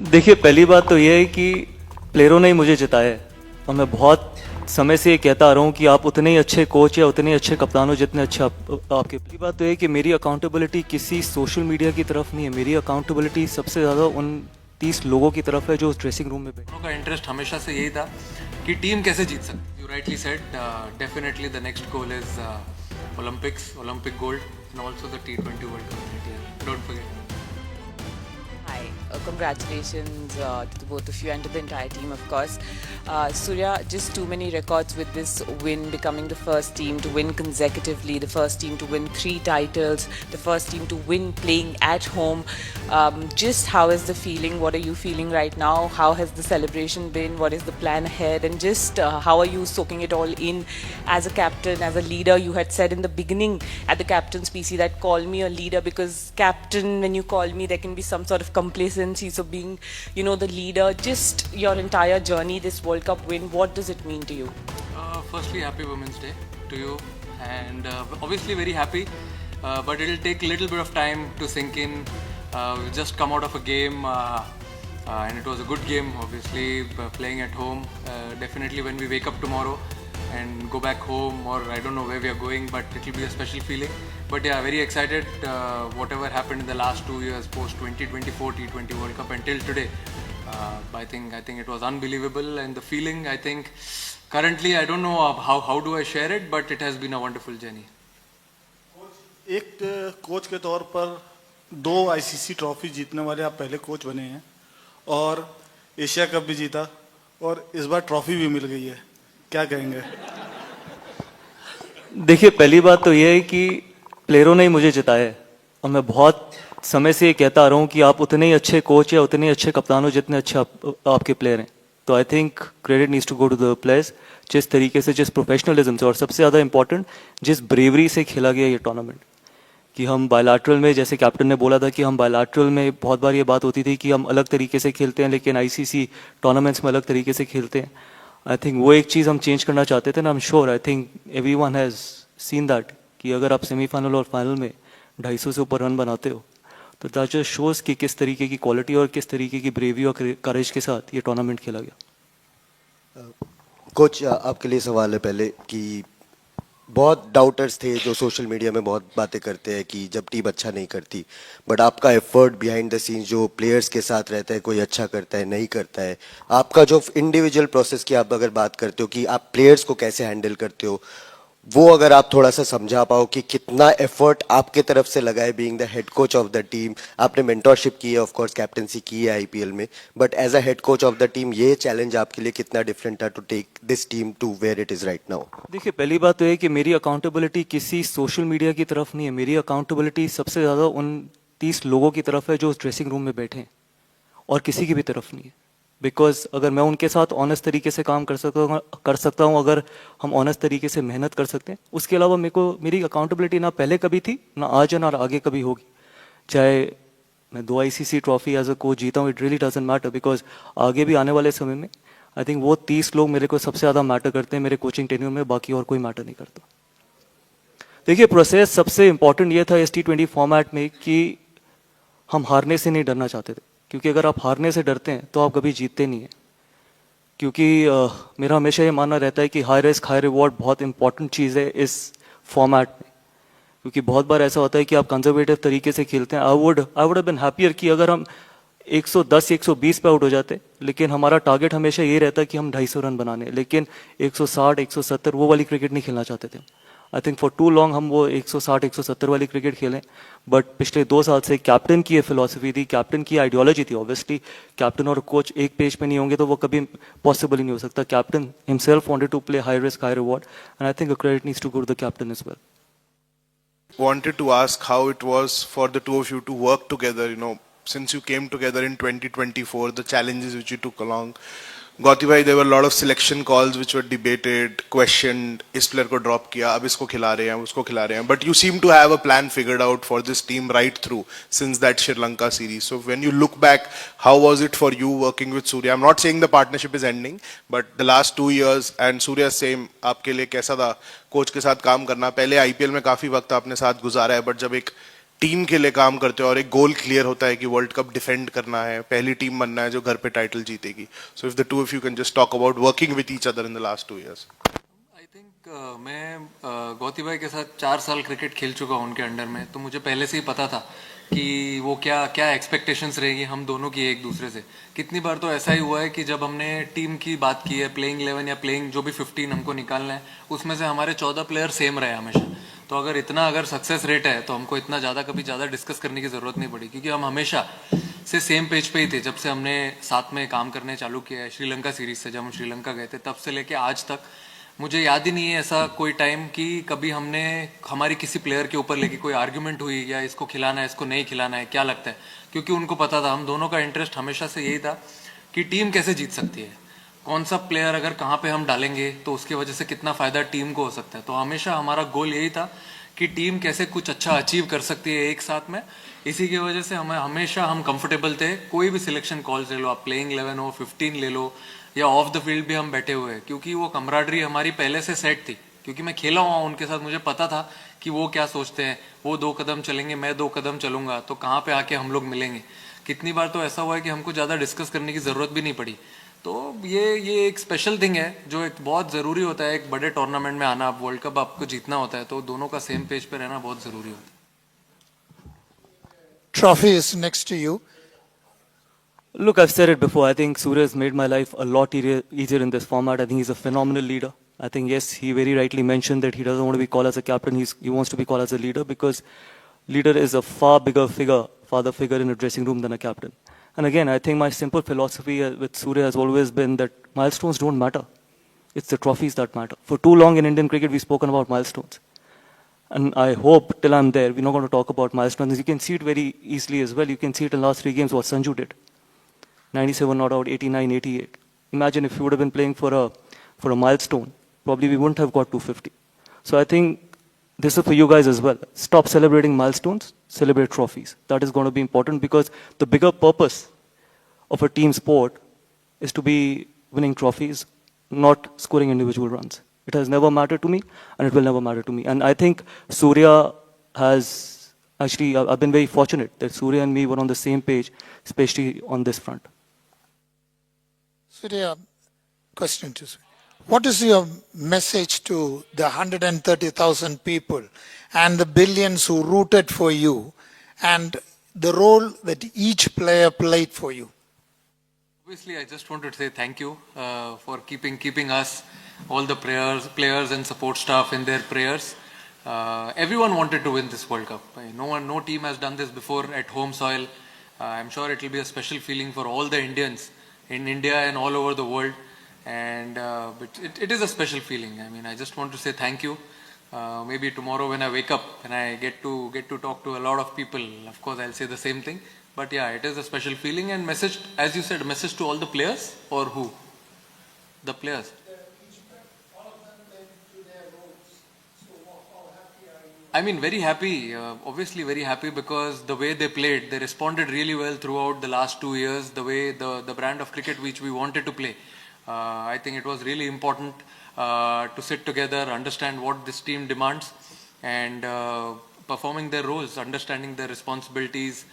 देखिए, पहली बात तो ये है कि प्लेयरों ने ही मुझे जिताया है और मैं बहुत समय से ये कहता आ रहा हूँ कि आप उतने ही अच्छे कोच या उतने ही अच्छे कप्तान हो जितने अच्छे आपके। पहली बात तो ये है कि मेरी अकाउंटेबिलिटी किसी सोशल मीडिया की तरफ नहीं है, मेरी अकाउंटेबिलिटी सबसे ज़्यादा उन 30 लोगों की तरफ है जो ड्रेसिंग रूम में बैठे। दोनों का इंटरेस्ट हमेशा से यही था कि टीम कैसे जीत सकती। You rightly said, definitely the next goal is Olympics, Olympic gold and also the T20 world cup that year, don't forget. Hi, congratulations to the both of you and to the entire team, of course. Surya, just too many records with this win, becoming the first team to win consecutively, the first team to win 3 titles, the first team to win playing at home. Just how is the feeling? What are you feeling right now? How has the celebration been? What is the plan ahead? And just how are you soaking it all in as a captain, as a leader? You had said in the beginning at the captain's PC that call me a leader, because captain, when you call me, there can be some sort of complacency. So being, the leader, just your entire journey, this World Cup win, what does it mean to you? Firstly, happy Women's Day to you, and obviously very happy, but it'll take a little bit of time to sink in. We just come out of a game, and it was a good game, obviously, playing at home. Definitely when we wake up tomorrow and go back home, or I don't know where we are going, but it will be a special feeling. But yeah, very excited. Whatever happened in the last 2 years post 2024 T20 World Cup until today, I think it was unbelievable, and the feeling, I think currently I don't know how do I share it, but it has been a wonderful journey. एक coach के तौर पर 2 ICC trophy जीतने वाले आप पहले coach बने हैं और एशिया कप भी जीता और इस बार ट्रॉफी भी मिल गई है, क्या कहेंगे? देखिए, पहली बात तो ये है कि प्लेयरों ने ही मुझे जिताया है और मैं बहुत समय से ये कहता आ रहा हूँ कि आप उतने ही अच्छे कोच या उतने ही अच्छे कप्तान हो जितने अच्छे आपके प्लेयर हैं। तो I think credit needs to go to the players, जिस तरीके से, जिस प्रोफेशनलिज्म से और सबसे ज़्यादा इंपॉर्टेंट जिस ब्रेवरी से खेला गया ये टूर्नामेंट। कि हम बायलैटरल में, जैसे कैप्टन ने बोला था कि हम बायलैटरल में बहुत बार ये बात होती थी कि हम अलग तरीके से खेलते हैं, लेकिन आईसीसी टूर्नामेंट्स में अलग तरीके से खेलते हैं। आई थिंक वो एक चीज़ हम चेंज करना चाहते थे ना। I am sure, I think everyone has seen that कि अगर आप सेमीफाइनल और फाइनल में 250 से ऊपर रन बनाते हो तो दैट जस्ट शोज़ कि किस तरीके की क्वालिटी और किस तरीके की ब्रेवी और करेज के साथ ये टूर्नामेंट खेला गया। कोच, आपके लिए सवाल है पहले कि बहुत डाउटर्स थे जो सोशल मीडिया में बहुत बातें करते हैं कि जब टीम अच्छा नहीं करती, बट आपका एफर्ट बिहाइंड द सीन्स जो प्लेयर्स के साथ रहता है, कोई अच्छा करता है नहीं करता है, आपका जो इंडिविजुअल प्रोसेस की आप अगर बात करते हो कि आप प्लेयर्स को कैसे हैंडल करते हो, वो अगर आप थोड़ा सा समझा पाओ कि कितना एफर्ट आपके तरफ से लगा है being the head coach of the team. आपने मेंटरशिप की है, ऑफ कोर्स कैप्टनसी की है आईपीएल में, but as a head coach of the team ये चैलेंज आपके लिए कितना डिफरेंट था to take this team to where it is right now? देखिए, पहली बात तो ये कि मेरी अकाउंटेबिलिटी किसी सोशल मीडिया की तरफ नहीं है, मेरी अकाउंटेबिलिटी सबसे ज़्यादा उन 30 लोगों की तरफ है जो ड्रेसिंग रूम में बैठे हैं और किसी की भी तरफ नहीं है। बिकॉज अगर मैं उनके साथ ऑनेस्ट तरीके से काम कर सकता हूँ, अगर हम ऑनेस्ट तरीके से मेहनत कर सकते हैं, उसके अलावा मेरी अकाउंटेबिलिटी ना पहले कभी थी, ना आज है, ना आगे कभी होगी। चाहे मैं 2 ICC trophy as a coach जीता हूँ, it really doesn't matter, because आगे भी आने वाले समय में आई थिंक वो 30 लोग मेरे को सबसे ज़्यादा मैटर करते हैं मेरे कोचिंग टेन्योर में, बाकी और कोई मैटर नहीं करता। देखिए, प्रोसेस सबसे इंपॉर्टेंट ये था इस T20 फॉर्मेट में कि हम हारने से नहीं डरना चाहते थे, क्योंकि अगर आप हारने से डरते हैं तो आप कभी जीतते नहीं हैं। क्योंकि मेरा हमेशा ये मानना रहता है कि हाई रिस्क हाई रिवॉर्ड बहुत इंपॉर्टेंट चीज़ है इस फॉर्मेट में, क्योंकि बहुत बार ऐसा होता है कि आप कंजर्वेटिव तरीके से खेलते हैं। I would have been happier कि अगर हम 110 120 पे आउट हो जाते, लेकिन हमारा टारगेट हमेशा ये रहता है कि हम 250 रन बनाने, लेकिन 160 170 वो वाली क्रिकेट नहीं खेलना चाहते थे। I think for too long हम वो 160 170 वाली क्रिकेट खेलें, बट पिछले 2 साल से कैप्टन की ये फिलॉसफी थी, कैप्टन की आइडियोलॉजी थी। ऑब्वियसली कैप्टन और कोच एक पेज पे नहीं होंगे तो वो कभी पॉसिबल ही नहीं हो सकता। Captain himself wanted to play high risk high reward, and I think credit needs to go to the captain as well. Wanted to ask how it was for the two of you to work together, since you came together in 2024, the challenges which you took along. Gauti bhai, there were a lot of selection calls which were debated, questioned. इस player को drop किया, अब इसको खिला रहे हैं, उसको खिला रहे हैं. But you seem to have a plan figured out for this team right through since that Sri Lanka series. So when you look back, how was it for you working with Surya? I'm not saying the partnership is ending, but the last 2 years and Surya same, आपके लिए कैसा था coach के साथ काम करना? पहले IPL में काफी वक्त आपने साथ गुजारा है, but जब एक टीम के लिए काम करते हो और एक गोल क्लियर होता है कि वर्ल्ड कप डिफेंड करना है, पहली टीम बनना है जो घर पे टाइटल जीतेगी. So if the two of you can just talk about working with each other in the last 2 years. I think मैं गौती भाई के साथ 4 साल क्रिकेट खेल चुका हूँ उनके अंडर में, तो मुझे पहले से ही पता था कि वो क्या क्या एक्सपेक्टेशंस रहेगी हम दोनों की एक दूसरे से. कितनी बार तो ऐसा ही हुआ है कि जब हमने टीम की बात की है, प्लेइंग 11 या प्लेइंग जो भी 15 हमको निकालना है, उसमें से हमारे 14 प्लेयर सेम रहे हमेशा. तो अगर सक्सेस रेट है तो हमको इतना कभी ज़्यादा डिस्कस करने की ज़रूरत नहीं पड़ी, क्योंकि हम हमेशा से सेम पेज पे ही थे. जब से हमने साथ में काम करने चालू किया है श्रीलंका सीरीज से, जब हम श्रीलंका गए थे तब से लेके आज तक, मुझे याद ही नहीं है ऐसा कोई टाइम कि कभी हमने हमारी किसी प्लेयर के ऊपर लेके कोई आर्ग्यूमेंट हुई या इसको खिलाना है इसको नहीं खिलाना है क्या लगता है. क्योंकि उनको पता था हम दोनों का इंटरेस्ट हमेशा से यही था कि टीम कैसे जीत सकती है, कौन सा प्लेयर अगर कहाँ पे हम डालेंगे तो उसकी वजह से कितना फ़ायदा टीम को हो सकता है. तो हमेशा हमारा गोल यही था कि टीम कैसे कुछ अच्छा अचीव कर सकती है एक साथ में. इसी की वजह से हम कंफर्टेबल थे. कोई भी सिलेक्शन कॉल्स ले लो, आप प्लेइंग 11 हो, 15 ले लो, या ऑफ द फील्ड भी हम बैठे हुए हैं, क्योंकि वो कमराडरी हमारी पहले से सेट थी. क्योंकि मैं खेला हुआ उनके साथ, मुझे पता था कि वो क्या सोचते हैं. वो 2 कदम चलेंगे, मैं 2 कदम चलूंगा, तो कहाँ पे आके हम लोग मिलेंगे. कितनी बार तो ऐसा हुआ है कि हमको ज़्यादा डिस्कस करने की ज़रूरत भी नहीं पड़ी. तो ये एक स्पेशल थिंग है जो एक बहुत ज़रूरी होता है. एक बड़े टूर्नामेंट में आना, आप वर्ल्ड कप आपको जीतना होता है, तो दोनों का सेम पेज पे रहना बहुत ज़रूरी होता है. Trophy is next to you. Look, I've said it before. I think Surya has made my life a lot easier in this format. I think he's a phenomenal leader. I think, yes, he very rightly mentioned that he doesn't want to be called as a captain. He wants to be called as a leader, because leader is a far bigger father figure in a dressing room than a captain. And again, I think my simple philosophy with Surya has always been that milestones don't matter. It's the trophies that matter. For too long in Indian cricket, we've spoken about milestones. And I hope till I'm there, we're not going to talk about milestones. You can see it very easily as well. You can see it in the last 3 games what Sanju did. 97 not out, 89, 88. Imagine if you would have been playing for a milestone, probably we wouldn't have got 250. So I think this is for you guys as well. Stop celebrating milestones, celebrate trophies. That is going to be important, because the bigger purpose of a team sport is to be winning trophies, not scoring individual runs. It has never mattered to me, and it will never matter to me. And I think Surya has actually, I've been very fortunate that Surya and me were on the same page, especially on this front. Surya, question to Surya. What is your message to the 130,000 people and the billions who rooted for you, and the role that each player played for you? Obviously, I just want to say thank you for keeping us, all the players and support staff in their prayers. Everyone wanted to win this World Cup. No team has done this before at home soil. I'm sure it will be a special feeling for all the Indians in India and all over the world. And but it is a special feeling. I mean, I just want to say thank you. Maybe tomorrow when I wake up and I get to talk to a lot of people, of course I'll say the same thing. But yeah, it is a special feeling. And message, as you said, message to all the players, or who? The players. I mean, very happy, obviously very happy, because the way they played, they responded really well throughout the last 2 years, the way the brand of cricket which we wanted to play. I think it was really important to sit together, understand what this team demands, and performing their roles, understanding their responsibilities,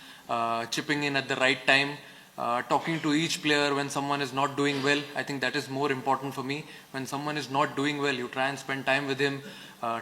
chipping in at the right time, talking to each player when someone is not doing well. I think that is more important for me. When someone is not doing well, you try and spend time with him,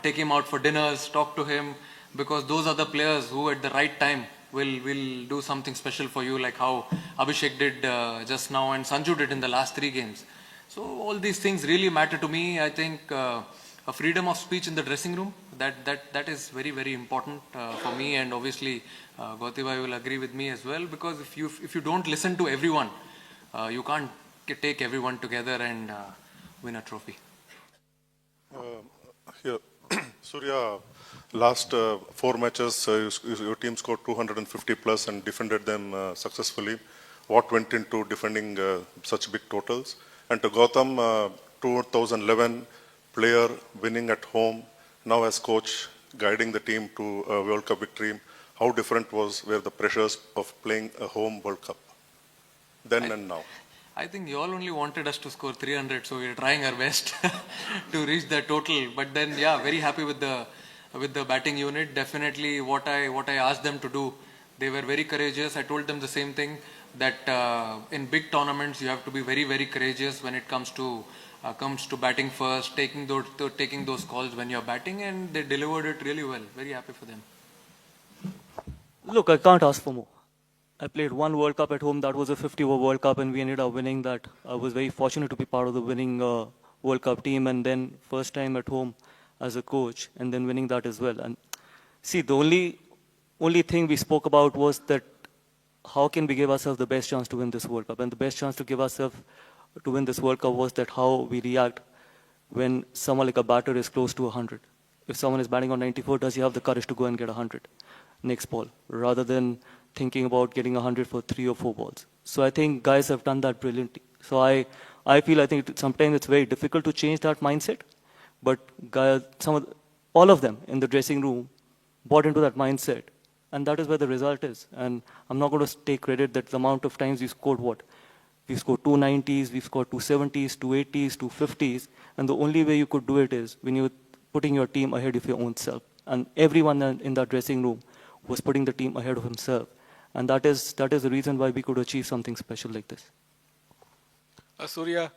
take him out for dinners, talk to him, because those are the players who at the right time will do something special for you, like how Abhishek did just now and Sanju did in the last 3 games. So all these things really matter to me. I think a freedom of speech in the dressing room, that is very, very important for me, and obviously Gauti bhai will agree with me as well, because if you don't listen to everyone, you can't take everyone together and win a trophy. Here, Surya, last 4 matches, your team scored 250 plus and defended them successfully. What went into defending such big totals? And to Gautam, 2011 player winning at home, now as coach, guiding the team to a World Cup victory. How different were the pressures of playing a home World Cup then and now? I think you all only wanted us to score 300, so we're trying our best to reach the total. But then, yeah, very happy with the with the batting unit. Definitely what I asked them to do, they were very courageous. I told them the same thing, that in big tournaments you have to be very, very courageous when it comes to batting first, taking those calls when you're batting, and they delivered it really well. Very happy for them. Look, I can't ask for more. I played one World Cup at home. That was a 50-over World Cup, and we ended up winning that. I was very fortunate to be part of the winning World Cup team, and then first time at home as a coach, and then winning that as well. And see, the only thing we spoke about was that how can we give ourselves the best chance to win this World Cup? And the best chance to give ourselves to win this World Cup was that how we react when someone like a batter is close to 100. If someone is batting on 94, does he have the courage to go and get 100 next ball, rather than thinking about getting 100 for 3 or 4 balls? So I think guys have done that brilliantly. So I think sometimes it's very difficult to change that mindset, but guys, all of them in the dressing room bought into that mindset, and that is where the result is. And I'm not going to take credit that the amount of times we scored what? We scored 290s, we scored 270s, 280s, 250s, and the only way you could do it is when you're putting your team ahead of your own self. And everyone in that dressing room was putting the team ahead of himself. And that is the reason why we could achieve something special like this. Surya,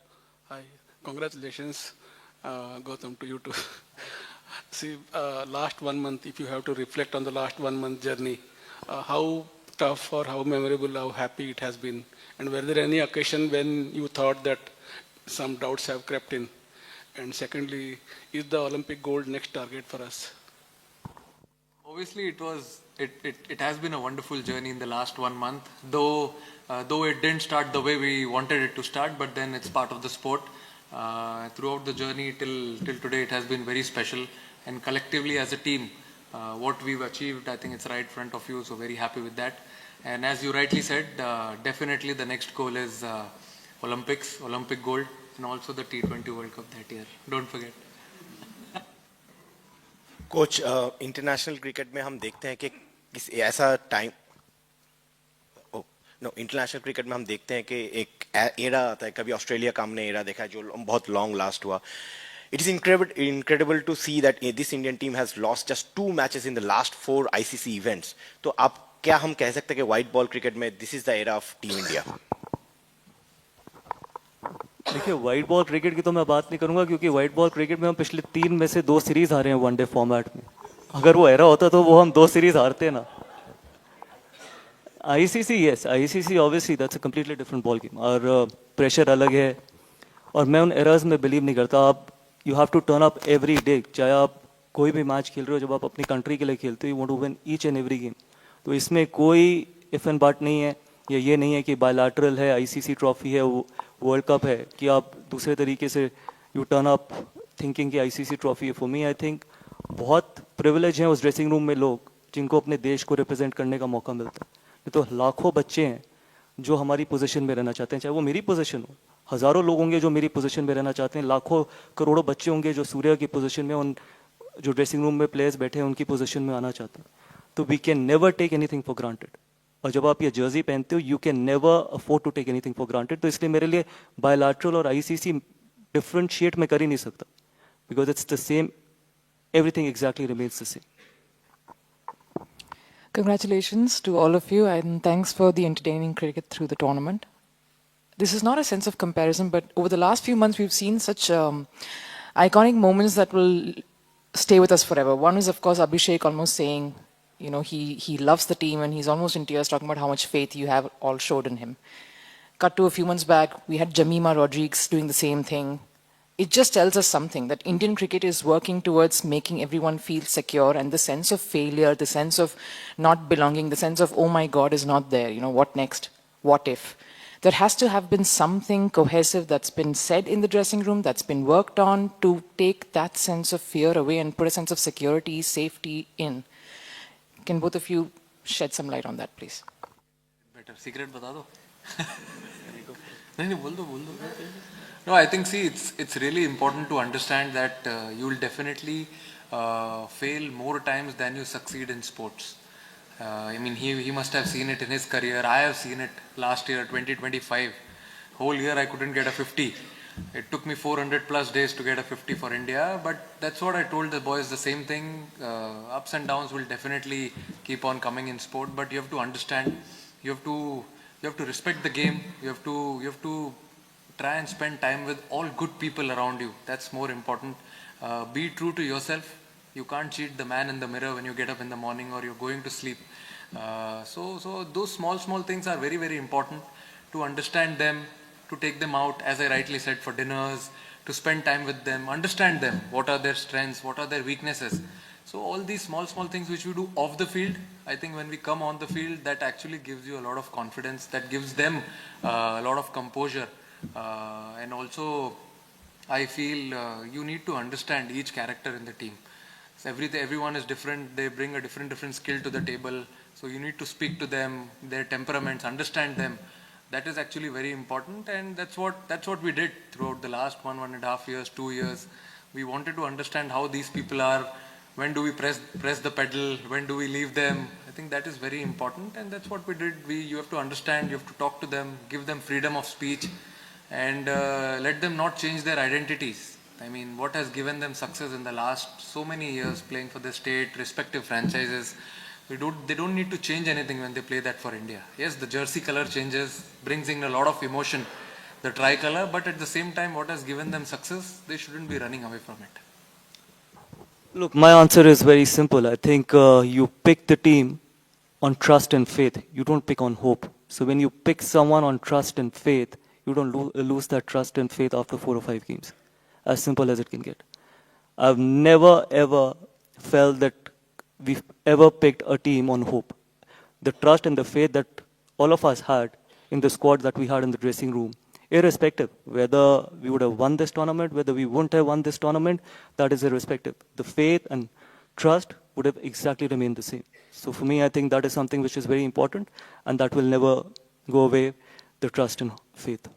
hi. Congratulations, Gautam, to you too. See, last 1 month, if you have to reflect on the last 1 month journey, how tough or how memorable, how happy it has been? And were there any occasion when you thought that some doubts have crept in? And secondly, is the Olympic gold next target for us? Obviously, it has been a wonderful journey in the last 1 month, though it didn't start the way we wanted it to start, but then it's part of the sport. Throughout the journey till today, it has been very special, and collectively as a team, what we've achieved, I think it's right in front of you, so very happy with that. And as you rightly said, definitely the next goal is Olympic gold, and also the T20 World Cup that year. Don't forget. Coach international cricket में हम देखते हैं कि ऐसा time international cricket में हम देखते हैं कि एक एरा आता है, कभी ऑस्ट्रेलिया का हमने एरा देखा है जो बहुत लॉन्ग लास्ट हुआ. It is incredible to see that this Indian team has lost just 2 matches in the last 4 ICC events. तो आप क्या हम कह सकते हैं कि व्हाइट बॉल क्रिकेट में this is the era of Team India? देखिए, व्हाइट बॉल क्रिकेट की तो मैं बात नहीं करूंगा, क्योंकि व्हाइट बॉल क्रिकेट में हम पिछले 3 में से 2 सीरीज हारे हैं वनडे फॉर्मेट में. अगर वो एरा होता तो वो हम 2 सीरीज हारते ना. ICC, yes, ICC obviously that's a completely different ball game. और प्रेशर अलग है, और मैं उन एराज में बिलीव नहीं करता. आप you have to turn up every day. चाहे आप कोई भी मैच खेल रहे हो, जब आप अपनी कंट्री के लिए खेलते हो, you want to win each and every game. तो इसमें कोई इफ एंड बट नहीं है, या ये नहीं है कि बायलैटरल है, ICC ट्रॉफी है, वर्ल्ड कप है, कि आप दूसरे तरीके से यू टर्न अप थिंकिंग कि ICC ट्रॉफी है. फॉर मी आई थिंक बहुत प्रिविलेज हैं उस ड्रेसिंग रूम में लोग जिनको अपने देश को रिप्रेजेंट करने का मौका मिलता है. तो लाखों बच्चे हैं जो हमारी पोजीशन में रहना चाहते हैं, चाहे वो मेरी पोजीशन हो. हज़ारों लोग होंगे जो मेरी पोजीशन में रहना चाहते हैं, लाखों करोड़ों बच्चे होंगे जो सूर्या की पोजीशन में, उन जो ड्रेसिंग रूम में प्लेयर्स बैठे हैं उनकी पोजीशन में आना चाहते हैं. तो we can never take anything for granted. और जब आप ये जर्सी पहनते हो, you can never afford to take anything for granted. तो इसलिए मेरे लिए बायलैटरल और ICC डिफरेंशिएट मैं कर ही नहीं सकता, because it's the same, everything exactly remains the same. Congratulations to all of you, and thanks for the entertaining cricket through the tournament. This is not a sense of comparison, but over the last few months, we've seen such iconic moments that will stay with us forever. One is, of course, Abhishek almost saying, you know, he loves the team, and he's almost in tears talking about how much faith you have all showed in him. Cut to a few months back, we had Jemimah Rodrigues doing the same thing. It just tells us something, that Indian cricket is working towards making everyone feel secure, and the sense of failure, the sense of not belonging, the sense of, oh my God, is not there. You know, what next? What if? There has to have been something cohesive that's been said in the dressing room, that's been worked on to take that sense of fear away and put a sense of security, safety in. Can both of you shed some light on that, please? Better secret बता दो. नहीं बोल दो. No, I think, see, it's really important to understand that you will definitely fail more times than you succeed in sports. I mean, he must have seen it in his career. I have seen it last year, 2025. Whole year I couldn't get a 50. It took me 400 plus days to get a 50 for India, but that's what I told the boys, the same thing. Ups and downs will definitely keep on coming in sport, but you have to understand, you have to respect the game, you have to try and spend time with all good people around you. That's more important. Be true to yourself. You can't cheat the man in the mirror when you get up in the morning or you're going to sleep. So those small things are very, very important to understand them, to take them out, as I rightly said, for dinners, to spend time with them, understand them, what are their strengths, what are their weaknesses. So all these small things which we do off the field, I think when we come on the field, that actually gives you a lot of confidence, that gives them a lot of composure. And also, I feel you need to understand each character in the team. So everyone is different. They bring a different skill to the table. So you need to speak to them, their temperaments, understand them. That is actually very important, and that's what we did throughout the last 1.5 years, 2 years. We wanted to understand how these people are. When do we press the pedal? When do we leave them? I think that is very important, and that's what we did. You have to understand. You have to talk to them, give them freedom of speech, and let them not change their identities. I mean, what has given them success in the last so many years, playing for the state, respective franchises. They don't need to change anything when they play that for India. Yes, the jersey color changes, brings in a lot of emotion, the tricolour, but at the same time, what has given them success, they shouldn't be running away from it. Look, my answer is very simple. I think you pick the team on trust and faith. You don't pick on hope. So when you pick someone on trust and faith, you don't lose that trust and faith after 4 or 5 games. As simple as it can get. I've never ever felt that we've ever picked a team on hope. The trust and the faith that all of us had in the squad that we had in the dressing room, irrespective whether we would have won this tournament, whether we wouldn't have won this tournament, that is irrespective. The faith and trust would have exactly remained the same. So for me, I think that is something which is very important, and that will never go away, the trust and faith.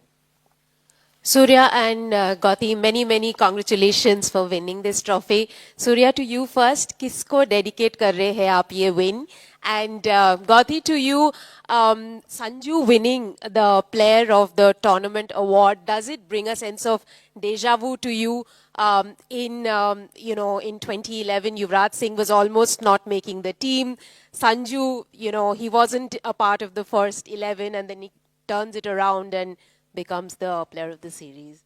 Surya and Gauti, many congratulations for winning this trophy. Surya, to you first, किसको dedicate कर रहे हैं आप ये win? And Gauti, to you, Sanju winning the Player of the Tournament award, does it bring a sense of deja vu to you? In 2011, Yuvraj Singh was almost not making the team. Sanju, he wasn't a part of the first 11, and then he turns it around and becomes the player of the series.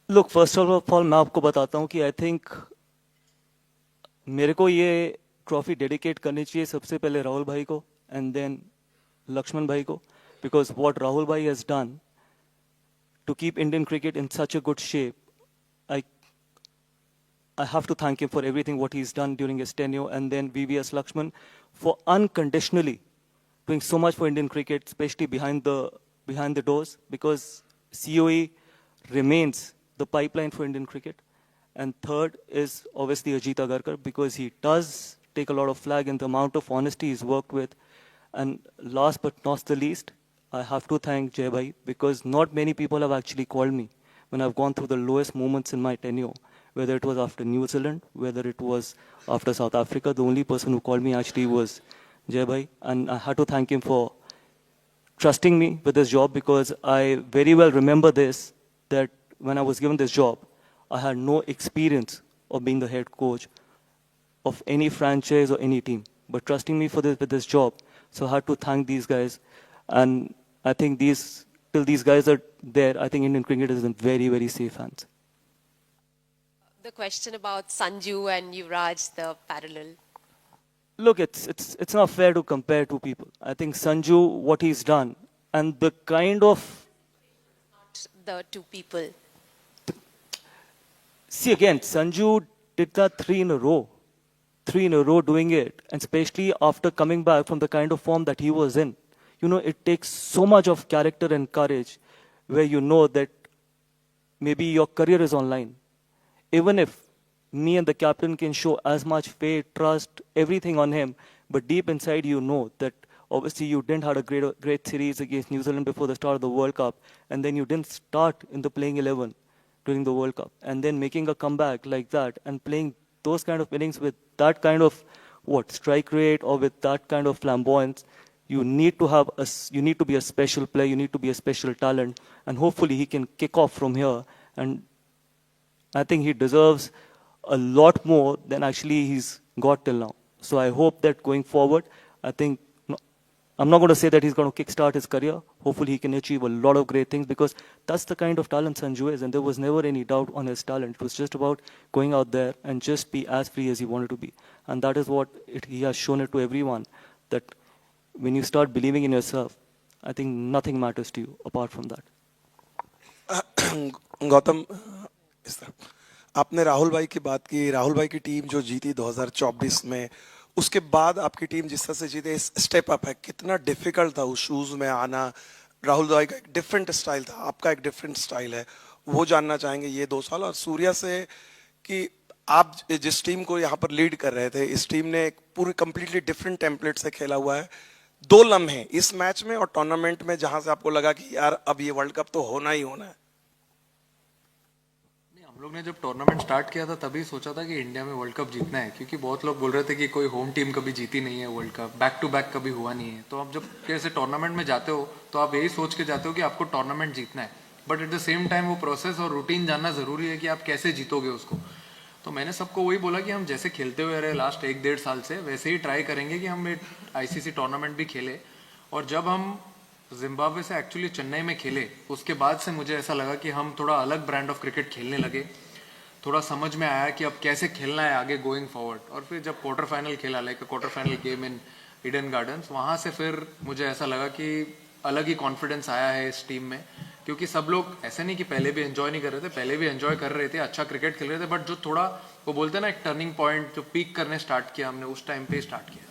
Look, first of all, मैं आपको बताता हूँ कि I think मेरे को ये trophy dedicate करनी चाहिए सबसे पहले राहुल भाई को and then लक्ष्मण भाई को, because what Rahul bhai has done to keep Indian cricket in such a good shape, I have to thank him for everything what he's done during his tenure, and then VVS Lakshman for unconditionally doing so much for Indian cricket, especially behind the doors, because COE remains the pipeline for Indian cricket. And third is obviously Ajit Agarkar, because he does take a lot of flag in the amount of honesty he's worked with. And last but not the least, I have to thank Jai Bhai, because not many people have actually called me when I've gone through the lowest moments in my tenure, whether it was after New Zealand, whether it was after South Africa. The only person who called me actually was Jai Bhai, and I had to thank him for trusting me with this job, because I very well remember this, that when I was given this job, I had no experience of being the head coach of any franchise or any team, but trusting me with this job. So I had to thank these guys, and I think till these guys are there, I think Indian cricket is in very, very safe hands. The question about Sanju and Yuvraj, the parallel. Look, it's not fair to compare two people. I think Sanju, what he's done, and the kind of... Not the two people. See, again, Sanju did that 3 in a row. 3 in a row doing it, and especially after coming back from the kind of form that he was in. It takes so much of character and courage, where you know that maybe your career is online. Even if me and the captain can show as much faith, trust, everything on him, but deep inside you know that obviously you didn't have a great series against New Zealand before the start of the World Cup, and then you didn't start in the playing 11 during the World Cup, and then making a comeback like that and playing those kind of innings with that kind of strike rate, or with that kind of flamboyance, you need to be a special player, you need to be a special talent, and hopefully he can kick off from here. And I think he deserves a lot more than actually he's got till now. So I hope that going forward, I'm not going to say that he's going to kickstart his career. Hopefully he can achieve a lot of great things, because that's the kind of talent Sanju is, and there was never any doubt on his talent. It was just about going out there and just be as free as he wanted to be. And that is what he has shown it to everyone, that when you start believing in yourself, I think nothing matters to you apart from that. Gautam, इस तरह आपने राहुल भाई की बात की, राहुल भाई की team जो जीती 2024 में, उसके बाद आपकी टीम जिस तरह से जीते, स्टेप अप है, कितना डिफिकल्ट था उस शूज में आना? राहुल भाई का एक डिफरेंट स्टाइल था, आपका एक डिफरेंट स्टाइल है, वो जानना चाहेंगे ये 2 साल। और सूर्या से कि आप जिस टीम को यहाँ पर लीड कर रहे थे, इस टीम ने एक पूरी कंप्लीटली डिफरेंट टेम्पलेट से खेला हुआ है। 2 लम्हे इस मैच में और टूर्नामेंट में जहां से आपको लगा कि यार अब ये वर्ल्ड कप तो होना ही होना है। हम लोग ने जब टूर्नामेंट स्टार्ट किया था तभी सोचा था कि इंडिया में वर्ल्ड कप जीतना है, क्योंकि बहुत लोग बोल रहे थे कि कोई होम टीम कभी जीती नहीं है world cup, back to back कभी हुआ नहीं है। तो आप जब कैसे टूर्नामेंट में जाते हो तो आप यही सोच के जाते हो कि आपको टूर्नामेंट जीतना है, but at the same time वो प्रोसेस और रूटीन जानना जरूरी है कि आप कैसे जीतोगे उसको। तो मैंने सबको वही बोला कि हम जैसे खेलते हुए रहे लास्ट 1-1.5 साल से, वैसे ही ट्राई करेंगे कि हम आईसीसी टूर्नामेंट भी खेले। और जब हम जिम्बाब्वे से एक्चुअली चेन्नई में खेले, उसके बाद से मुझे ऐसा लगा कि हम थोड़ा अलग ब्रांड ऑफ क्रिकेट खेलने लगे, थोड़ा समझ में आया कि अब कैसे खेलना है आगे गोइंग फॉरवर्ड। और फिर जब क्वार्टर फाइनल खेला, like quarter final game in Eden gardens, वहाँ से फिर मुझे ऐसा लगा कि अलग ही कॉन्फिडेंस आया है इस टीम में, क्योंकि सब लोग ऐसे नहीं कि पहले भी एंजॉय नहीं कर रहे थे, पहले भी एंजॉय कर रहे थे, अच्छा क्रिकेट खेल रहे थे, बट जो थोड़ा वो बोलते हैं ना एक टर्निंग पॉइंट, जो पीक करने स्टार्ट किया हमने, उस टाइम पे स्टार्ट किया।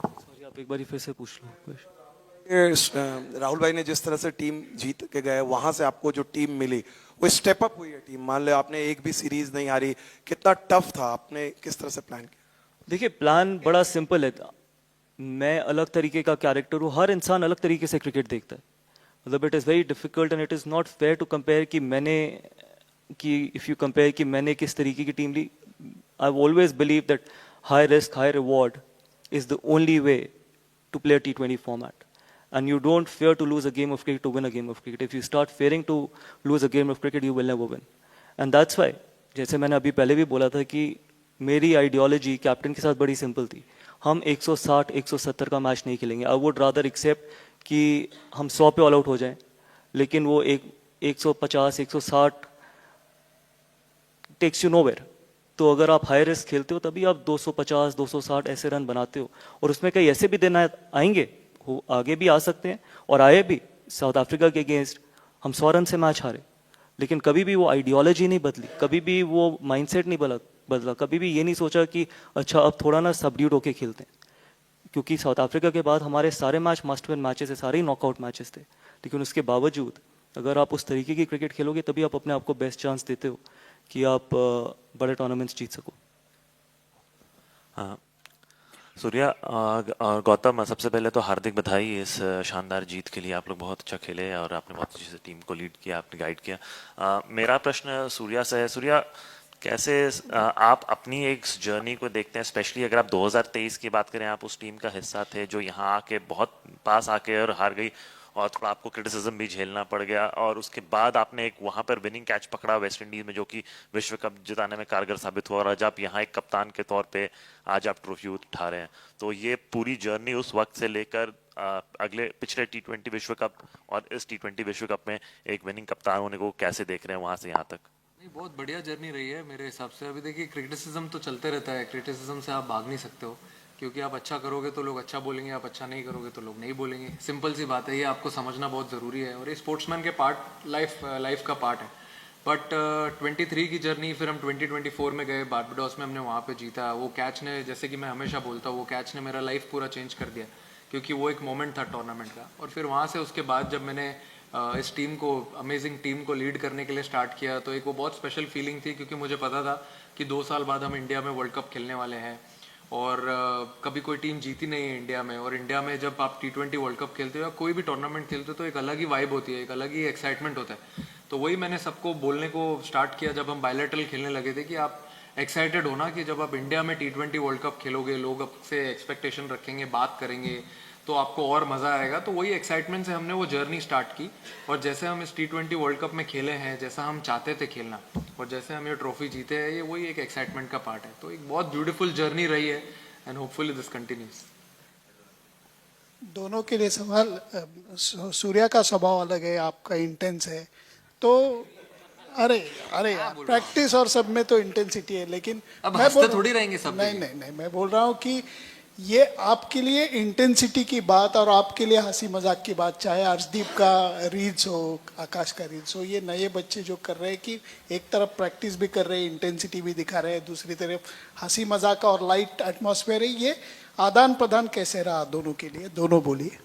सॉरी, आप एक बार फिर से पूछ लो। राहुल भाई ने जिस तरह से टीम जीत के गए, वहां से आपको जो टीम मिली वो स्टेप अप हुई है टीम। मान लो आपने एक भी सीरीज नहीं हारी, कितना टफ था, आपने किस तरह से प्लान किया? देखिए, प्लान बड़ा सिंपल है। मैं अलग तरीके का कैरेक्टर हूँ, हर इंसान अलग तरीके से क्रिकेट देखता है। मतलब it is very difficult and it is not fair to compare if you compare कि मैंने किस तरीके की टीम ली। I always believe that high risk high reward is the only way to play a T20 format, and you don't fear to lose a game of cricket to win a game of cricket. If you start fearing to lose a game of cricket, you will never win. And that's why, जैसे मैंने अभी पहले भी बोला था कि मेरी ideology captain के साथ बड़ी सिंपल थी। हम 160-170 का मैच नहीं खेलेंगे। आई वुड रादर एक्सेप्ट कि हम 100 पे ऑल आउट हो जाएं, लेकिन वो 150-160 टेक्स यू नोवेयर। तो अगर आप हाई रिस्क खेलते हो तभी आप 250-260 ऐसे रन बनाते हो, और उसमें कई ऐसे भी दिन आएंगे, वो आगे भी आ सकते हैं, और आए भी। साउथ अफ्रीका के अगेंस्ट हम 100 रन से मैच हारे, लेकिन कभी भी वो आइडियोलॉजी नहीं बदली, कभी भी वो माइंडसेट नहीं बदला, कभी भी ये नहीं सोचा कि अच्छा अब थोड़ा ना सबड्यूड होके खेलते हैं। क्योंकि साउथ अफ्रीका के बाद हमारे सारे मैच मस्ट विन मैचेस है, सारे ही नॉकआउट मैचेस थे, लेकिन उसके बावजूद अगर आप उस तरीके की क्रिकेट खेलोगे तभी आप अपने आप को बेस्ट चांस देते हो कि आप बड़े टूर्नामेंट्स जीत सको। हाँ सूर्या और गौतम, सबसे पहले तो हार्दिक बधाई इस शानदार जीत के लिए। आप लोग बहुत अच्छा खेले और आपने बहुत अच्छे से टीम को लीड किया, आपने गाइड किया। मेरा प्रश्न सूर्या से है। सूर्या, कैसे आप अपनी एक जर्नी को देखते हैं, स्पेशली अगर आप 2023 की बात करें, आप उस टीम का हिस्सा थे जो यहाँ आके बहुत पास आके और हार गई, और थोड़ा आपको क्रिटिसिज्म भी झेलना पड़ गया, और उसके बाद आपने एक वहाँ पर विनिंग कैच पकड़ा वेस्ट इंडीज में, जो कि विश्व कप जिताने में कारगर साबित हुआ, और आज आप यहाँ एक कप्तान के तौर पे आज आप ट्रॉफी उठा रहे हैं। तो ये पूरी जर्नी उस वक्त से लेकर पिछले T20 विश्व कप और इस T20 विश्व कप में एक विनिंग कप्तान होने को कैसे देख रहे हैं वहाँ से यहाँ तक? नहीं, बहुत बढ़िया जर्नी रही है मेरे हिसाब से। अभी देखिए, क्रिटिसिज्म तो चलते रहता है, क्रिटिसिज्म से आप भाग नहीं सकते हो, क्योंकि आप अच्छा करोगे तो लोग अच्छा बोलेंगे, आप अच्छा नहीं करोगे तो लोग नहीं बोलेंगे। सिंपल सी बात है, ये आपको समझना बहुत ज़रूरी है, और ये स्पोर्ट्समैन के लाइफ का पार्ट है। बट 23 की जर्नी, फिर हम 2024 में गए बारबाडोस में, हमने वहाँ पे जीता। वो कैच ने, जैसे कि मैं हमेशा बोलता हूँ, वो कैच ने मेरा लाइफ पूरा चेंज कर दिया, क्योंकि वो एक मोमेंट था टूर्नामेंट का। और फिर वहाँ से उसके बाद जब मैंने इस टीम को, अमेजिंग टीम को लीड करने के लिए स्टार्ट किया, तो एक वो बहुत स्पेशल फीलिंग थी, क्योंकि मुझे पता था कि 2 साल बाद हम इंडिया में वर्ल्ड कप खेलने वाले हैं, और कभी कोई टीम जीती नहीं है इंडिया में। और इंडिया में जब आप T20 वर्ल्ड कप खेलते हो या कोई भी टूर्नामेंट खेलते हो तो एक अलग ही वाइब होती है, एक अलग ही एक्साइटमेंट होता है। तो वही मैंने सबको बोलने को स्टार्ट किया जब हम बायलैटरल खेलने लगे थे, कि आप एक्साइटेड होना कि जब आप इंडिया में T20 वर्ल्ड कप खेलोगे, लोग आपसे एक्सपेक्टेशन रखेंगे, बात करेंगे, तो आपको और मज़ा आएगा। तो वही एक्साइटमेंट से हमने वो जर्नी स्टार्ट की, और जैसे हम इस T20 वर्ल्ड कप में खेले हैं, जैसा हम चाहते थे खेलना, और जैसे हम ये ट्रॉफी जीते हैं, ये वही एक एक्साइटमेंट का पार्ट है। तो एक बहुत ब्यूटीफुल जर्नी रही है, एंड होपफुली दिस कंटिन्यूज। दोनों के लिए सवाल। सूर्या का स्वभाव अलग है, आपका इंटेंस है, तो अरे अरे प्रैक्टिस और सब में तो इंटेंसिटी है, लेकिन अब मैं हंसते थोड़ी रहेंगे सब नहीं जगह। नहीं नहीं, मैं बोल रहा हूँ कि ये आपके लिए इंटेंसिटी की बात और आपके लिए हंसी मजाक की बात, चाहे अर्शदीप का रील्स हो, आकाश का रील्स हो, ये नए बच्चे जो कर रहे हैं कि एक तरफ प्रैक्टिस भी कर रहे हैं, इंटेंसिटी भी दिखा रहे हैं, दूसरी तरफ हंसी मजाक और लाइट एटमॉस्फेयर है, ये आदान प्रदान कैसे रहा दोनों के लिए? दोनों बोलिए।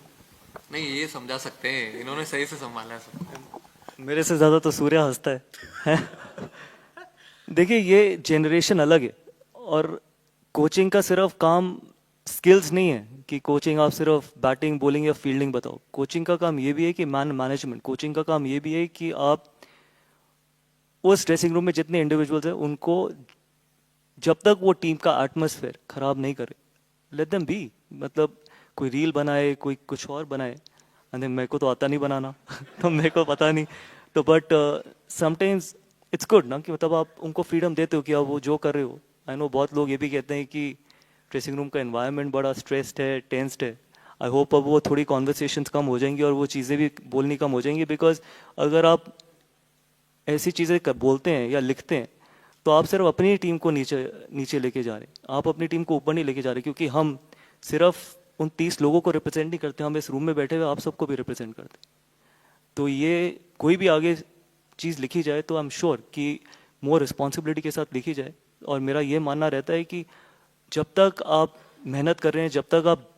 नहीं, ये समझा सकते हैं, इन्होंने सही से संभाला है सबको। मेरे से ज़्यादा तो सूर्या हंसता है देखिए, ये जनरेशन अलग है, और कोचिंग का सिर्फ काम स्किल्स नहीं है कि कोचिंग आप सिर्फ बैटिंग, बॉलिंग या फील्डिंग बताओ। कोचिंग का काम ये भी है कि मैनेजमेंट। कोचिंग का काम ये भी है कि आप उस ड्रेसिंग रूम में जितने इंडिविजुअल्स हैं उनको जब तक वो टीम का एटमॉस्फेयर खराब नहीं करे, लेट देम बी। मतलब कोई रील बनाए, कोई कुछ और बनाए, एंड मेरे को तो आता नहीं बनाना तो मेरे को पता नहीं, तो बट समटाइम्स इट्स गुड ना कि मतलब आप उनको फ्रीडम देते हो कि आप वो जो कर रहे हो। आई नो बहुत लोग ये भी कहते हैं कि ड्रेसिंग रूम का एनवायरनमेंट बड़ा स्ट्रेस्ड है, टेंस्ड है। आई होप अब वो थोड़ी कॉन्वर्सेशंस कम हो जाएंगी और वो चीज़ें भी बोलनी कम हो जाएंगी, बिकॉज अगर आप ऐसी चीज़ें बोलते हैं या लिखते हैं तो आप सिर्फ अपनी टीम को नीचे लेके जा रहे हैं, आप अपनी टीम को ऊपर नहीं लेके जा रहे, क्योंकि हम सिर्फ उन 30 लोगों को रिप्रेजेंट नहीं करते, हम इस रूम में बैठे हुए आप सबको भी रिप्रेजेंट करते। तो ये कोई भी आगे चीज़ लिखी जाए तो आई एम श्योर कि मोर रिस्पॉन्सिबिलिटी के साथ लिखी जाए। और मेरा ये मानना रहता है कि जब तक आप मेहनत कर रहे हैं, जब तक आप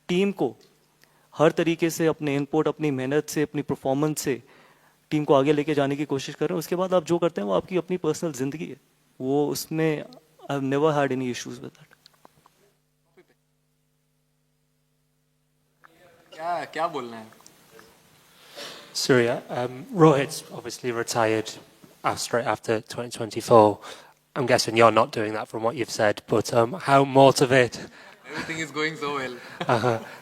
टीम को हर तरीके से अपने इनपुट, अपनी मेहनत से, अपनी परफॉर्मेंस से टीम को आगे लेके जाने की कोशिश कर रहे हैं, उसके बाद आप जो करते हैं वो आपकी अपनी पर्सनल ज़िंदगी है, वो उसमें I have never had any issues with that. क्या बोलना है? Surya, Rohit's obviously retired straight after 2024. I'm guessing you're not doing that from what you've said, but how motivated? Everything is going so well.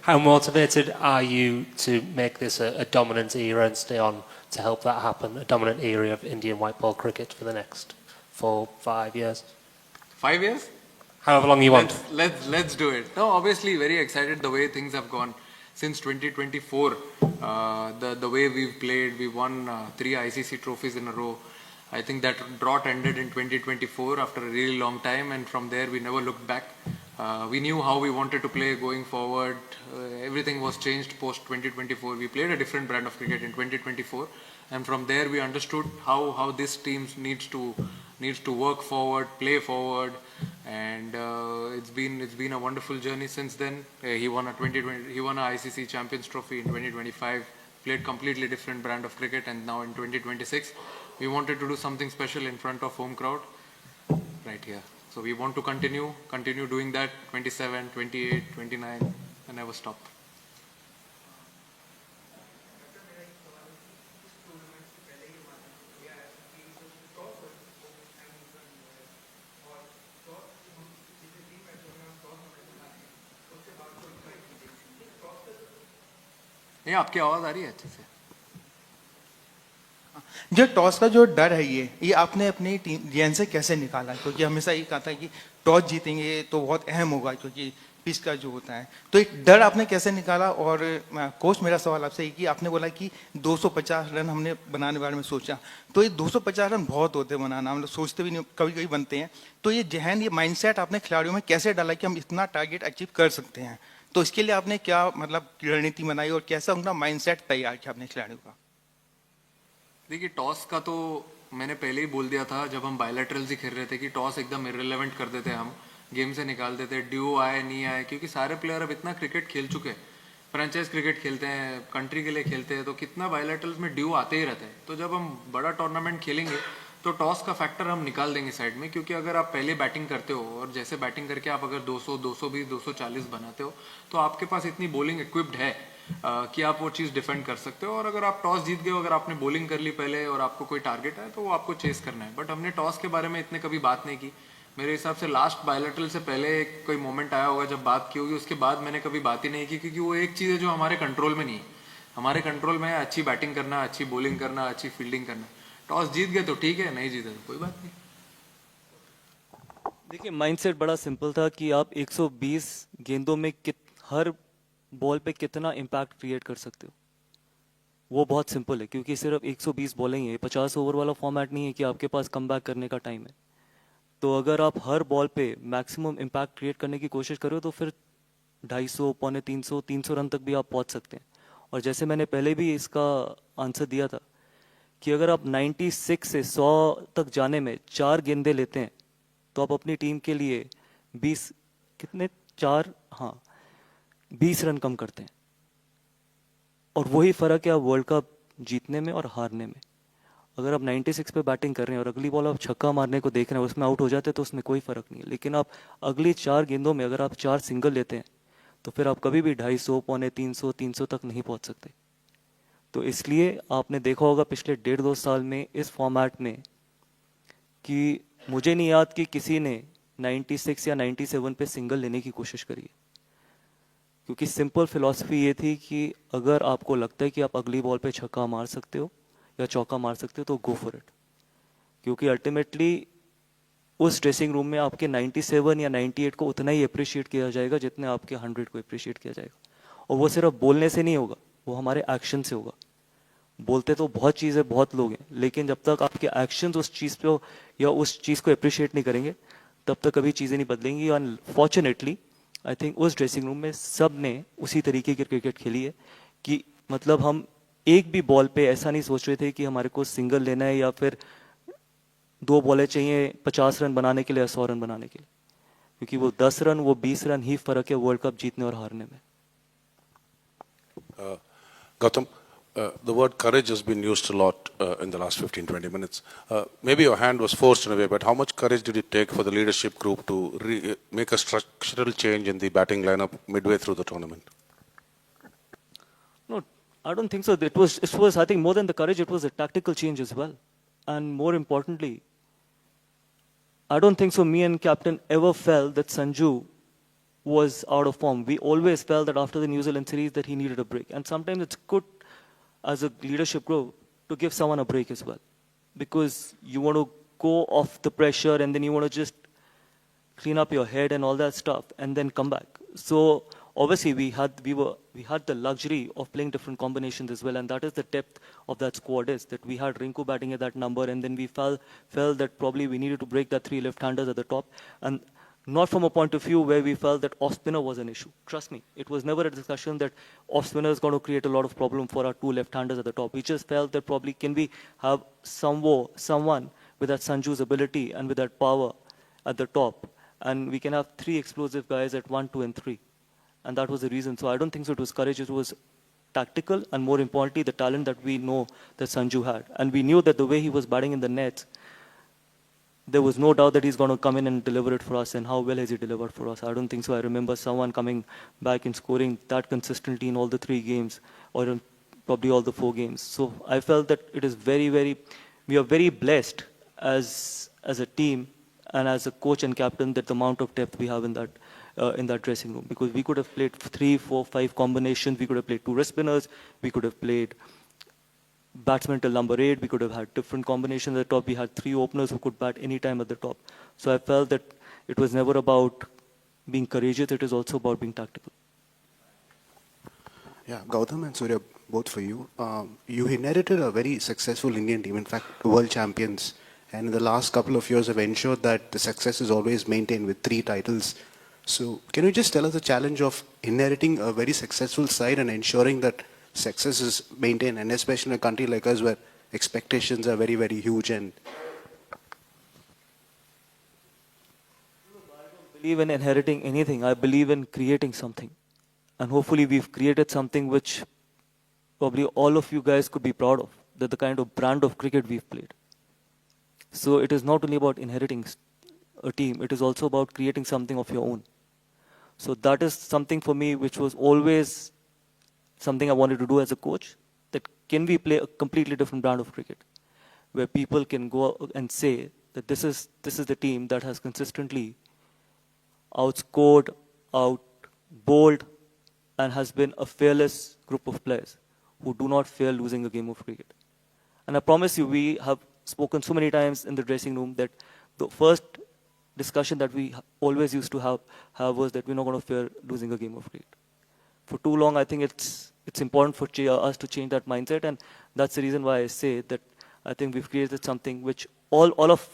How motivated are you to make this a dominant era and stay on to help that happen? A dominant era of Indian white ball cricket for the next 4-5 years? 5 years? However long you want. Let's do it. No, obviously very excited the way things have gone since 2024. The way we've played, we won 3 ICC trophies in a row. I think that drought ended in 2024 after a really long time, and from there we never looked back. We knew how we wanted to play going forward. Everything was changed post 2024. We played a different brand of cricket in 2024, and from there we understood how this team needs to work forward, play forward, and it's been a wonderful journey since then. He won a ICC Champions Trophy in 2025. Played completely different brand of cricket, and now in 2026 we wanted to do something special in front of home crowd right here. So we want to continue doing that. 27, 28, 29, and never stop. ये आपकी आवाज आ रही है अच्छे से? जो toss का जो डर है ये आपने अपनी टीम जेएन से कैसे निकाला? क्योंकि हमेशा ये कहा था कि टॉस जीतेंगे तो बहुत अहम होगा, क्योंकि पिच का जो होता है, तो एक डर आपने कैसे निकाला? और कोच, मेरा सवाल आपसे है कि आपने बोला कि 250 रन हमने बनाने बारे में सोचा, तो ये 250 रन बहुत होते हैं बनाना, हम लोग सोचते भी नहीं, कभी कभी बनते हैं। तो ये जहन, ये माइंडसेट आपने खिलाड़ियों में कैसे डाला कि हम इतना टारगेट अचीव कर सकते हैं? तो इसके लिए आपने क्या मतलब रणनीति बनाई और कैसा उनका माइंडसेट तैयार किया अपने खिलाड़ियों का? देखिए, टॉस का तो मैंने पहले ही बोल दिया था जब हम बायलैटरल्स ही खेल रहे थे कि टॉस एकदम इररिलेवेंट कर देते, हम गेम से निकाल देते, ड्यू आए नहीं आए, क्योंकि सारे प्लेयर अब इतना क्रिकेट खेल चुके हैं, फ्रेंचाइज क्रिकेट खेलते हैं, कंट्री के लिए खेलते हैं, तो कितना बायलैटरल्स में ड्यू आते ही रहते हैं। तो जब हम बड़ा टूर्नामेंट खेलेंगे तो टॉस का फैक्टर हम निकाल देंगे साइड में, क्योंकि अगर आप पहले बैटिंग करते हो और जैसे बैटिंग करके आप अगर 200, 220, 240 बनाते हो तो आपके पास इतनी बॉलिंग इक्विप्ड है कि आप वो चीज़ डिफेंड कर सकते हो। और अगर आप टॉस जीत गए हो, अगर आपने बॉलिंग कर ली पहले और आपको कोई टारगेट है तो वो आपको चेस करना है। बट हमने टॉस के बारे में इतने कभी बात नहीं की, मेरे हिसाब से लास्ट बायलैटरल से पहले एक कोई मोमेंट आया होगा जब बात की होगी, उसके बाद मैंने कभी बात ही नहीं की, क्योंकि वो एक चीज़ है जो हमारे कंट्रोल में नहीं है। हमारे कंट्रोल में है अच्छी बैटिंग करना, अच्छी बॉलिंग करना, अच्छी फील्डिंग करना। टॉस जीत गए तो ठीक है, नहीं जीते तो कोई बात नहीं। देखिए माइंडसेट बड़ा सिंपल था कि आप 120 गेंदों में हर बॉल पे कितना इम्पैक्ट क्रिएट कर सकते हो, वो बहुत सिंपल है। क्योंकि सिर्फ 120 बॉलें ही है, 50 ओवर वाला फॉर्मेट नहीं है कि आपके पास कमबैक करने का टाइम है। तो अगर आप हर बॉल पे मैक्सिमम इम्पैक्ट क्रिएट करने की कोशिश करो तो फिर 250, पौने 300 रन तक भी आप पहुंच सकते हैं। और जैसे मैंने पहले भी इसका आंसर दिया था कि अगर आप 96 से 100 तक जाने में 4 गेंदे लेते हैं तो आप अपनी टीम के लिए 20 रन कम करते हैं। और वही फ़र्क है आप वर्ल्ड कप जीतने में और हारने में। अगर आप 96 पे बैटिंग कर रहे हैं और अगली बॉल आप छक्का मारने को देख रहे हैं, उसमें आउट हो जाते हैं तो उसमें कोई फ़र्क नहीं है। लेकिन आप अगली 4 गेंदों में अगर आप 4 सिंगल लेते हैं तो फिर आप कभी भी 250, पौने 300 तक नहीं पहुंच सकते। तो इसलिए आपने देखा होगा पिछले 1.5-2 साल में इस फॉर्मेट में कि मुझे नहीं याद कि किसी ने 96 या 97 पे सिंगल लेने की कोशिश करी है। क्योंकि सिंपल फिलॉसफी ये थी कि अगर आपको लगता है कि आप अगली बॉल पे छक्का मार सकते हो या चौका मार सकते हो तो गो फॉर इट। क्योंकि अल्टीमेटली उस ड्रेसिंग रूम में आपके 97 या 98 को उतना ही अप्रिशिएट किया जाएगा जितने आपके 100 को अप्रिशिएट किया जाएगा। और वो सिर्फ बोलने से नहीं होगा, वो हमारे एक्शन से होगा। बोलते तो बहुत चीज़ें बहुत लोग हैं, लेकिन जब तक आपके एक्शंस उस चीज़ पे या उस चीज़ को अप्रिशिएट नहीं करेंगे तब तक कभी चीज़ें नहीं बदलेंगी। और फॉर्चुनेटली आई थिंक उस ड्रेसिंग रूम में सब ने उसी तरीके की क्रिकेट खेली है कि मतलब हम एक भी बॉल पे ऐसा नहीं सोच रहे थे कि हमारे को सिंगल लेना है या फिर 2 बॉलें चाहिए 50 रन बनाने के लिए या 100 रन बनाने के लिए। क्योंकि वो 10 रन, वो 20 रन ही फ़र्क है वर्ल्ड कप जीतने और हारने में। Gautam, the word courage has been used a lot in the last 15-20 minutes. Maybe your hand was forced in a way, but how much courage did it take for the leadership group to make a structural change in the batting lineup midway through the tournament? No, I don't think so. It was I think more than the courage, it was a tactical change as well. And more importantly, I don't think so me and captain ever felt that Sanju was out of form. We always felt that after the New Zealand series that he needed a break. And sometimes it's good as a leadership group to give someone a break as well. Because you want to go off the pressure and then you want to just clean up your head and all that stuff and then come back. So obviously we had the luxury of playing different combinations as well, and that is the depth of that squad is that we had Rinku batting at that number, and then we felt that probably we needed to break that 3 left-handers at the top, and not from a point of view where we felt that off-spinner was an issue. Trust me, it was never a discussion that off-spinner is going to create a lot of problem for our 2 left-handers at the top. We just felt that probably can we have someone with that Sanju's ability and with that power at the top, and we can have 3 explosive guys at 1, 2 and 3. And that was the reason. So I don't think so it was courage, it was tactical, and more importantly, the talent that we know that Sanju had. And we knew that the way he was batting in the nets, there was no doubt that he's going to come in and deliver it for us. And how well has he delivered for us? I don't think so. I remember someone coming back and scoring that consistently in all the 3 games, or in probably all the 4 games. So I felt that it is we are very blessed as a team and as a coach and captain that the amount of depth we have in that dressing room, because we could have played 3, 4, 5 combinations. We could have played 2 wrist spinners. We could have played batsman till number 8. We could have had different combinations at the top. We had 3 openers who could bat any time at the top. So I felt that it was never about being courageous. It is also about being tactical. Yeah, Gautam and Surya, both for you. You inherited a very successful Indian team, in fact, world champions. And in the last couple of years have ensured that the success is always maintained with 3 titles. So can you just tell us the challenge of inheriting a very successful side and ensuring that success is maintained, and especially in a country like us where expectations are very, very huge? And I don't believe in inheriting anything. I believe in creating something. And hopefully we've created something which probably all of you guys could be proud of, that the kind of brand of cricket we've played. So it is not only about inheriting a team, it is also about creating something of your own. So that is something for me which was always something I wanted to do as a coach, that can we play a completely different brand of cricket, where people can go and say that this is the team that has consistently outscored, outbowled, and has been a fearless group of players who do not fear losing a game of cricket. And I promise you, we have spoken so many times in the dressing room that the first discussion that we always used to have was that we're not going to fear losing a game of cricket. For too long, I think it's important for us to change that mindset, and that's the reason why I say that I think we've created something which all of